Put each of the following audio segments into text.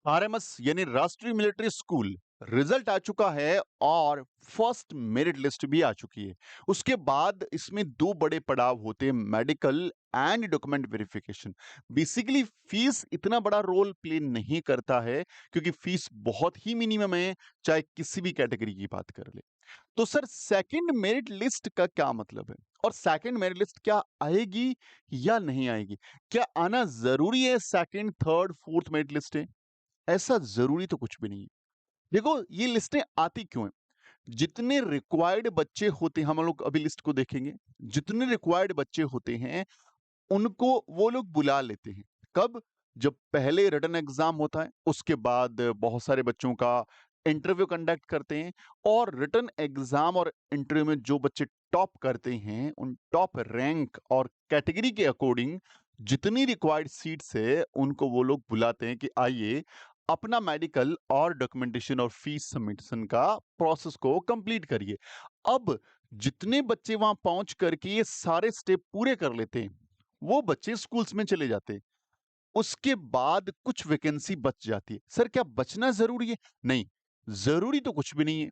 RMS यानी राष्ट्रीय military school result आ चुका है और फर्स्ट मेरिट लिस्ट भी आ चुकी है। उसके बाद इसमें दो बड़े पड़ाव होते हैं, medical and document verification. Basically fees इतना बड़ा रोल प्ले नहीं करता है क्योंकि फीस बहुत ही मिनिमम है, चाहे किसी भी कैटेगरी की बात कर ले। तो सर सेकंड मेरिट लिस्ट का क्या मतलब है और सेकंड मेरिट लिस्ट क्या आएगी या नहीं आएगी? क्या आना जरूरी है? Second, third, fourth merit list है, ऐसा जरूरी तो कुछ भी नहीं है। देखो ये लिस्टें आती क्यों हैं? जितने रिक्वायर्ड बच्चे होते हैं, हम लोग अभी लिस्ट को देखेंगे, जितने रिक्वायर्ड बच्चे होते हैं उनको वो लोग बुला लेते हैं। कब? जब पहले रिटन एग्जाम होता है, उसके बाद बहुत सारे बच्चों का इंटरव्यू कंडक्ट करते हैं और रिटन एग्जाम और इंटरव्यू में जो बच्चे टॉप करते हैं उन टॉप रैंक और कैटेगरी के अकॉर्डिंग जितनी रिक्वायर्ड सीट्स है उनको वो लोग बुलाते हैं कि आइए अपना मेडिकल और डॉक्यूमेंटेशन और फीस सबमिशन का प्रोसेस को कंप्लीट करिए। अब जितने बच्चे वहां पहुंच करके ये सारे स्टेप पूरे कर लेते हैं वो बच्चे स्कूल्स में चले जाते हैं। उसके बाद कुछ वैकेंसी बच जाती है। सर क्या बचना जरूरी है? नहीं, जरूरी तो कुछ भी नहीं है।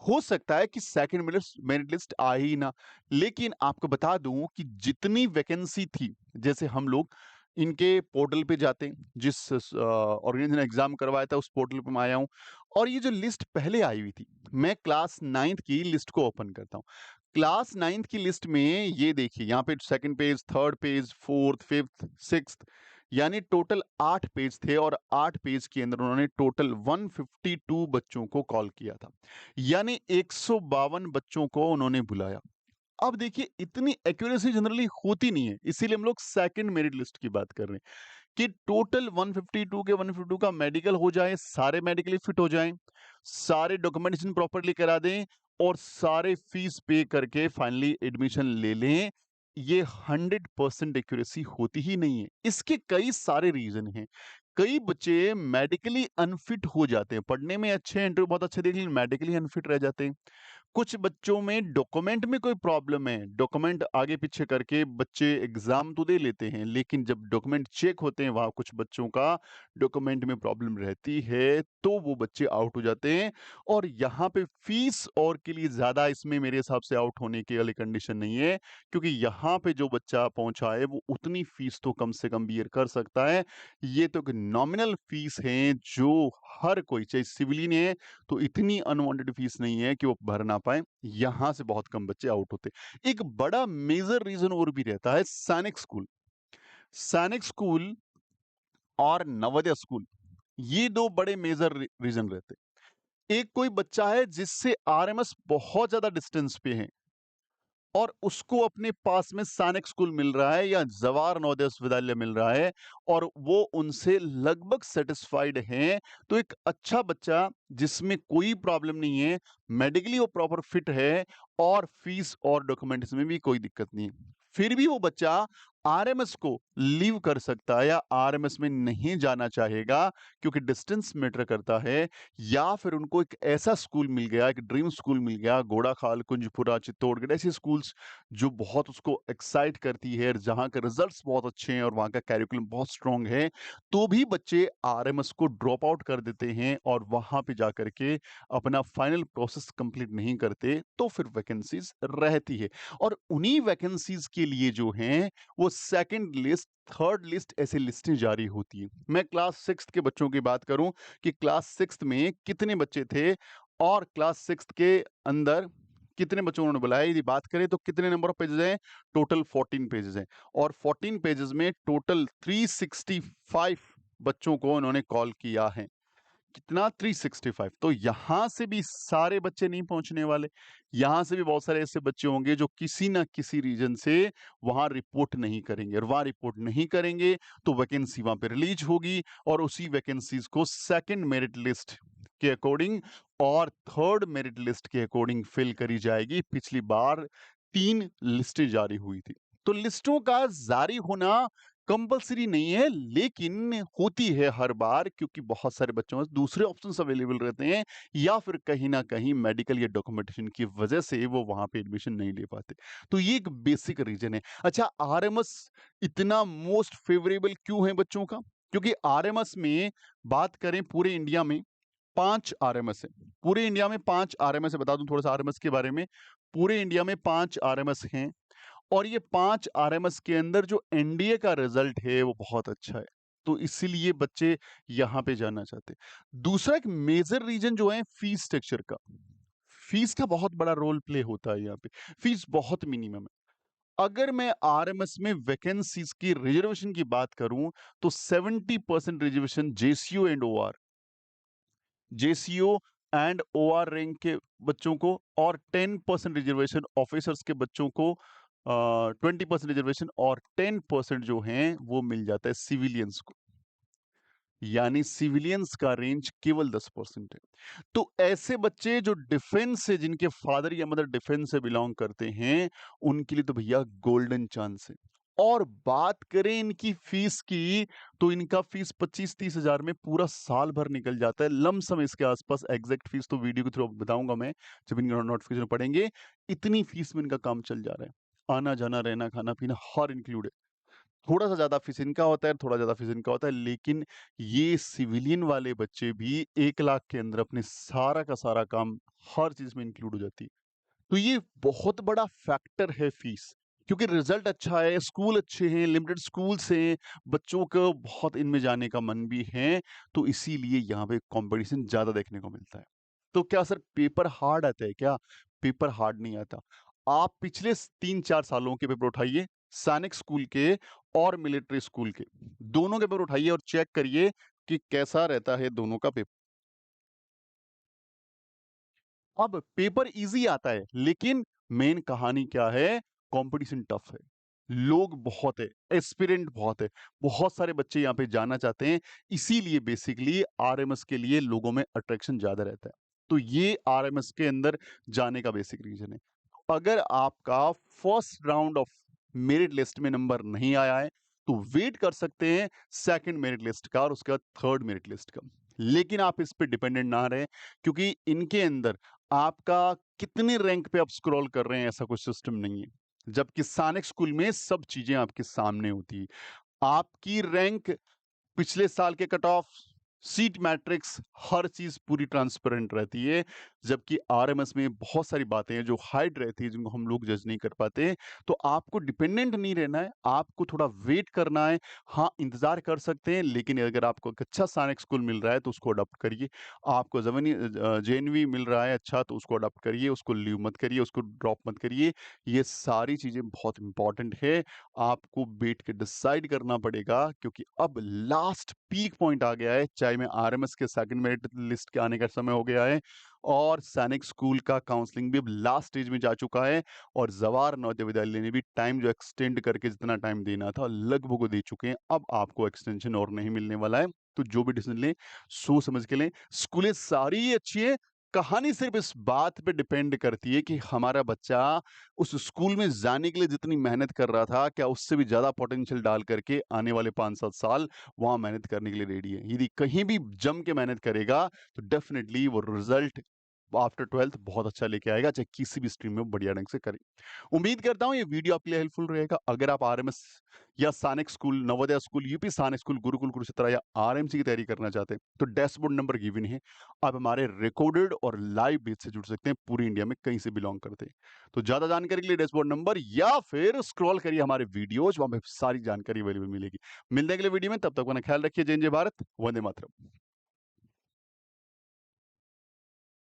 हो सकता है कि सेकंड मेरिट लिस्ट आ ही ना, लेकिन आपको बता दूं कि जितनी वैकेंसी थी, जैसे हम लोग इनके पोर्टल पे जाते हैं, जिस ऑर्गेनाइजेशन ने एग्जाम करवाया था उस पोर्टल पे मैं आया हूं और ये जो लिस्ट पहले आई हुई थी, मैं क्लास 9th की लिस्ट को ओपन करता हूं। क्लास 9th की लिस्ट में ये देखिए, यहाँ पे second page, third page, fourth, fifth, sixth, यानी टोटल 8 पेज थे और 8 पेज के अंदर उन्होंने टोटल 152 बच्चों को कॉल किया था, यानी 152 बच्चों को उन्होंने बुलाया। अब देखिए इतनी एक्यूरेसी जनरली होती नहीं है, इसीलिए हम लोग सेकंड मेरिट लिस्ट की बात कर रहे हैं कि टोटल 152 के 152 का मेडिकल हो जाए, सारे मेडिकली फिट हो जाएं, सारे डॉक्यूमेंटेशन प्रॉपरली करा दें और सारे फीस पे करके फाइनली एडमिशन ले लें। ये 100% एक्यूरेसी होती ही नहीं है। इसके कई सारे रीजन हैं। कई बच्चे मेडिकली अनफिट हो जाते हैं, पढ़ने में अच्छे हैं, इंटरव्यू बहुत अच्छे देख, लेकिन मेडिकली अनफिट रह जाते हैं। कुछ बच्चों में डॉक्यूमेंट में कोई प्रॉब्लम है, डॉक्यूमेंट आगे पीछे करके बच्चे एग्जाम तो दे लेते हैं, लेकिन जब डॉक्यूमेंट चेक होते हैं वहां कुछ बच्चों का डॉक्यूमेंट में प्रॉब्लम रहती है तो वो बच्चे आउट हो जाते हैं। और यहाँ पे फीस और के लिए ज्यादा इसमें मेरे हिसाब से आउट होने की वाली कंडीशन नहीं है, क्योंकि यहाँ पे जो बच्चा पहुंचा है वो उतनी फीस तो कम से कम बियर कर सकता है। ये तो एक नॉमिनल फीस है जो हर कोई, चाहे सिविलियन है, तो इतनी अनवांटेड फीस नहीं है कि वो भर ना पाए। यहां से बहुत कम बच्चे आउट होते। एक बड़ा मेजर रीजन और भी रहता है, सैनिक स्कूल। सैनिक स्कूल और नवोदय स्कूल, ये दो बड़े मेजर रीजन रहते हैं। एक कोई बच्चा है जिससे आरएमएस बहुत ज्यादा डिस्टेंस पे है और उसको अपने पास में सैनिक स्कूल मिल रहा है या जवाहर नवोदय विश्वविद्यालय मिल रहा है और वो उनसे लगभग सेटिस्फाइड हैं, तो एक अच्छा बच्चा जिसमें कोई प्रॉब्लम नहीं है, मेडिकली वो प्रॉपर फिट है और फीस और डॉक्यूमेंट्स में भी कोई दिक्कत नहीं है, फिर भी वो बच्चा आरएमएस को लीव कर सकता है या आरएमएस में नहीं जाना चाहेगा क्योंकि डिस्टेंस मैटर करता है, या फिर उनको एक ऐसा स्कूल मिल गया, एक ड्रीम स्कूल मिल गया, घोड़ाखाल, कुंजपुरा, चित्तौड़गढ़, ऐसे स्कूल्स जो बहुत उसको एक्साइट करती है और जहाँ के रिजल्ट्स बहुत अच्छे हैं और वहाँ का कैरिकुलम बहुत स्ट्रांग है, तो भी बच्चे आरएमएस को ड्रॉप आउट कर देते हैं और वहाँ पे जाकर के अपना फाइनल प्रोसेस कंप्लीट नहीं करते, तो फिर वैकेंसीज रहती है। और उन्हीं वैकेंसीज के लिए जो हैं वो सेकंड लिस्ट, थर्ड लिस्ट, ऐसे लिस्टें जारी होती है। मैं क्लास 6 के बच्चों की बात करूं कि क्लास 6 में कितने बच्चे थे और क्लास 6 के अंदर कितने बच्चों उन्होंने बुलाया, यदि बात करें तो कितने नंबर ऑफ पेजेस हैं? टोटल 14 पेजेस हैं और 14 पेजेस में टोटल 365 बच्चों को उन्होंने कॉल किया है। कितना? 365। तो यहां से भी सारे बच्चे नहीं पहुंचने वाले, यहां से भी बहुत सारे ऐसे बच्चे होंगे जो किसी ना किसी रीजन से वहां रिपोर्ट नहीं करेंगे और वहां रिपोर्ट नहीं करेंगे तो वैकेंसी वहां पे रिलीज होगी और उसी वैकेंसीज को सेकंड मेरिट लिस्ट के अकॉर्डिंग और थर्ड मेरिट लिस्ट के अकॉर्डिंग फिल करी जाएगी। पिछली बार 3 लिस्टें जारी हुई थी। तो लिस्टों का जारी होना कंपल्सरी नहीं है, लेकिन होती है हर बार क्योंकि बहुत सारे बच्चों में दूसरे ऑप्शंस अवेलेबल रहते हैं या फिर कहीं ना कहीं मेडिकल या डॉक्यूमेंटेशन की वजह से वो वहां पे एडमिशन नहीं ले पाते। तो ये एक बेसिक रीजन है। अच्छा, आरएमएस इतना मोस्ट फेवरेबल क्यों है बच्चों का? क्योंकि आरएमएस में बात करें पूरे इंडिया में 5 आरएमएस है। पूरे इंडिया में 5 आरएमएस है, बता दूं थोड़ा सा आरएमएस के बारे में। पूरे इंडिया में 5 आरएमएस हैं और ये 5 आरएमएस के अंदर जो एनडीए का रिजल्ट है वो बहुत अच्छा है। तो इसीलिए बच्चे यहाँ पे जाना चाहते हैं। दूसरा एक मेजर रीजन जो है फीस स्ट्रक्चर का। फीस का बहुत बड़ा रोल प्ले होता है यहाँ पे। फीस बहुत मिनिमम है। अगर मैं आरएमएस में वैकेंसीज की रिजर्वेशन की बात करूं तो 70% reservation JCO and OR, JCO and OR rank के बच्चों को और 10% रिजर्वेशन ऑफिसर्स के बच्चों को, 20% रिजर्वेशन और 10% जो हैं वो मिल जाता है सिविलियंस को। यानी सिविलियंस का रेंज केवल 10% है। तो ऐसे बच्चे जो डिफेंस से, जिनके फादर या मदर डिफेंस से बिलोंग करते हैं, उनके लिए तो भैया गोल्डन चांस है। और बात करें इनकी फीस की, तो इनका फीस 25-30 हजार में पूरा साल भर निकल जाता है, लमसम इसके आसपास। एग्जैक्ट फीस तो वीडियो के थ्रू बताऊंगा मैं जब इनका नोटिफिकेशन पढ़ेंगे। इतनी फीस में इनका काम चल जा रहा है, आना जाना रहना खाना पीना हर इंक्लूड है। थोड़ा सा ज्यादा फीस इनका होता है, थोड़ा ज्यादा फीस इनका होता है, लेकिन ये सिविलियन वाले बच्चे भी 1 लाख के अंदर अपने सारा का सारा काम हर चीज में इंक्लूड हो जाती है। तो ये बहुत बड़ा फैक्टर है फीस, क्योंकि रिजल्ट अच्छा है, स्कूल अच्छे हैं, लिमिटेड स्कूल्स हैं, बच्चों को बहुत इनमें जाने का मन भी है, तो इसीलिए यहाँ पे कंपटीशन ज्यादा देखने को मिलता है। तो क्या सर पेपर हार्ड आता है क्या? पेपर हार्ड नहीं आता। आप पिछले 3-4 सालों के पेपर उठाइए, सैनिक स्कूल के और मिलिट्री स्कूल के, दोनों के पेपर उठाइए और चेक करिए कि कैसा रहता है दोनों का पेपर। अब पेपर इजी आता है, लेकिन मेन कहानी क्या है? कंपटीशन टफ है, लोग बहुत है, एस्पिरेंट बहुत है, बहुत सारे बच्चे यहाँ पे जाना चाहते हैं। इसीलिए बेसिकली आरएमएस के लिए लोगों में अट्रैक्शन ज्यादा रहता है। तो ये आरएमएस के अंदर जाने का बेसिक रीजन है। अगर आपका first round of merit list में नंबर नहीं आया है, तो वेट कर सकते हैं सेकंड मेरिट लिस्ट का और उसके बाद थर्ड मेरिट लिस्ट का। लेकिन आप इस पे डिपेंडेंट ना रहें, क्योंकि इनके अंदर आपका कितने रैंक पे आप स्क्रॉल कर रहे हैं ऐसा कुछ सिस्टम नहीं है। जबकि सैनिक स्कूल में सब चीजें आपके सामने होती है। आपकी रैंक, पिछले साल के कट ऑफ, सीट मैट्रिक्स, हर चीज पूरी ट्रांसपेरेंट रहती है। जबकि आरएमएस में बहुत सारी बातें हैं जो हाइड रहती है, जिनको हम लोग जज नहीं कर पाते। तो आपको डिपेंडेंट नहीं रहना है, आपको थोड़ा वेट करना है। हाँ, इंतजार कर सकते हैं, लेकिन अगर आपको एक अच्छा सैनिक स्कूल मिल रहा है तो उसको अडॉप्ट करिए। आपको जेएनवी मिल रहा है अच्छा, तो उसको अडॉप्ट करिए, उसको लीव मत करिए, उसको ड्रॉप मत करिए। ये सारी चीजें बहुत इंपॉर्टेंट है। आपको बैठ के डिसाइड करना पड़ेगा, क्योंकि अब लास्ट पीक पॉइंट आ गया है। चाहे में आरएमएस के सेकंड मेरिट लिस्ट के आने का समय हो गया है, और सैनिक स्कूल का काउंसलिंग भी अब लास्ट स्टेज में जा चुका है, और जवाहर नवोदय विद्यालय ने भी टाइम जो एक्सटेंड करके जितना टाइम देना था लगभग वो दे चुके हैं। अब आपको एक्सटेंशन और नहीं मिलने वाला है। तो जो भी डिसीजन लें, सोच समझ के लें। स्कूलें सारी ही अच्छी हैं, कहानी सिर्फ इस बात पे डिपेंड करती है कि हमारा बच्चा उस स्कूल में जाने के लिए जितनी मेहनत कर रहा था, क्या उससे भी ज्यादा पोटेंशियल डाल करके आने वाले 5-7 साल वहां मेहनत करने के लिए रेडी है। यदि कहीं भी जम के मेहनत करेगा, तो डेफिनेटली वो रिजल्ट आफ्टर 12th बहुत अच्छा लेके आएगा, चाहे किसी भी स्ट्रीम में वो बढ़िया ढंग से करे। उम्मीद करता हूँ ये वीडियो आपके लिए हेल्पफुल रहेगा। अगर आप आरएमएस या सैनिक स्कूल, नवोदय स्कूल, यूपी सैनिक स्कूल, गुरुकुल कुरुक्षेत्र या आरएमसी की तैयारी करना चाहते हैं, तो डैशबोर्ड नंबर गिवन है। आप हमारे रिकॉर्डेड और लाइव बैच से जुड़ सकते हैं, पूरी इंडिया में कहीं से बिलोंग करते हैं। तो ज्यादा जानकारी के लिए डैशबोर्ड नंबर या फिर स्क्रॉल करिए हमारे वीडियोज, वहां पे सारी जानकारी अवेलेबल मिलेगी। मिलने के लिए वीडियो में, तब तक अपना ख्याल रखिए। जय जय भारत, वंदे मातरम।